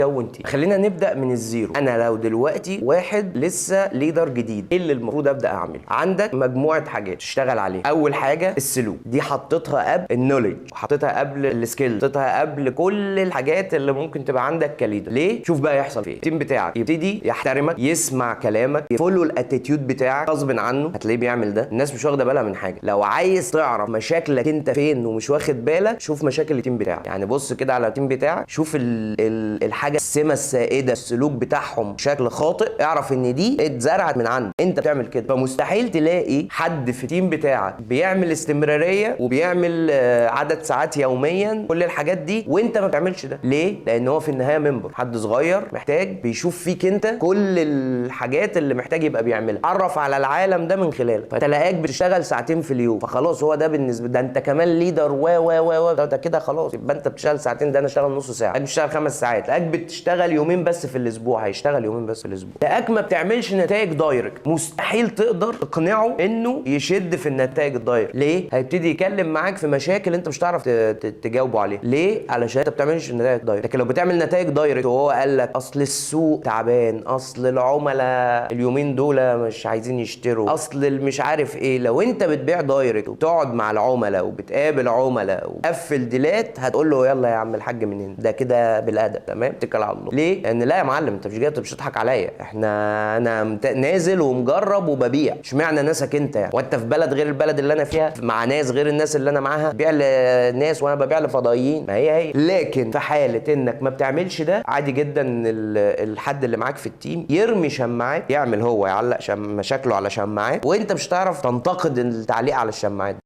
تكون تيم. خلينا نبدا من الزيرو. انا لو دلوقتي واحد لسه ليدر جديد، ايه اللي المفروض ابدا اعمله؟ عندك مجموعه حاجات تشتغل عليها. اول حاجه السلوك، دي حطيتها قبل النولج، وحطيتها قبل السكيل، حطيتها قبل كل الحاجات اللي ممكن تبقى عندك كليدر. ليه؟ شوف بقى يحصل فيه التيم بتاعك يبتدي يحترمك، يسمع كلامك، يفولو الاتيتيود بتاعك غصب عنه. هتلاقيه بيعمل ده. الناس مش واخده بالها من حاجه. لو عايز تعرف مشاكلك انت فين ومش واخد بالك، شوف مشاكل التيم بتاعك. يعني بص كده على التيم بتاعك، شوف الحاجه السمه السائده، السلوك بتاعهم بشكل خاطئ، اعرف ان دي اتزرعت من عندك، انت بتعمل كده. فمستحيل تلاقي حد في التيم بتاعك بيعمل استمراريه وبيعمل عدد ساعات يوميا، كل الحاجات دي، وانت ما بتعملش ده. ليه؟ لان هو في النهايه ممبر، حد صغير محتاج بيشوف فيك انت كل الحاجات اللي محتاج يبقى بيعملها، عرف على العالم ده من خلالك. فتلاقيك بتشتغل ساعتين في اليوم، فخلاص هو ده بالنسبه، ده انت كمان ليدر و ده كده خلاص، يبقى انت بتشتغل ساعتين، ده انا اشتغل نص ساعه، انت بتشتغل 5 ساعات، لاك بتشتغل يومين بس في الاسبوع، هيشتغل يومين بس في الاسبوع. لاك ما بتعملش نتائج دايركت، مستحيل تقدر تقنعه انه يشد في النتائج الدايركت. ليه؟ هيبتدي يتكلم معاك في مشاكل انت مش هتعرف تجاوبه عليها. ليه؟ علشان انت بتعملش نتائج دايركت. لكن لو بتعمل نتائج دايركت وهو قال لك اصل السوق تعبان، اصل العملاء اليومين دول مش عايزين يشتروا، اصل مش عارف ايه، لو انت بتبيع دايركت وتقعد مع العملاء وبتقابل عملاء وقفل ديلات، هتقول له يلا يا عم الحاج من هنا، ده كده بالادب، تمام، اتكل على الله. ليه؟ لان لا يا معلم، انت مش جاي، مش هتضحك عليا، انا نازل ومجرب وببيع. اشمعنى ناسك انت يعني؟ وانت في بلد غير البلد اللي انا فيها، مع ناس غير الناس اللي انا معاها، بيع لناس وانا ببيع لفضائيين، ما هي. لكن في حاله انك ما بتعملش ده، عادي جدا ان الحد اللي معاك في التيم يرمي شماعات، يعمل هو يعلق مشاكله على شماعات، وانت مش هتعرف تنتقد التعليق على الشماعات.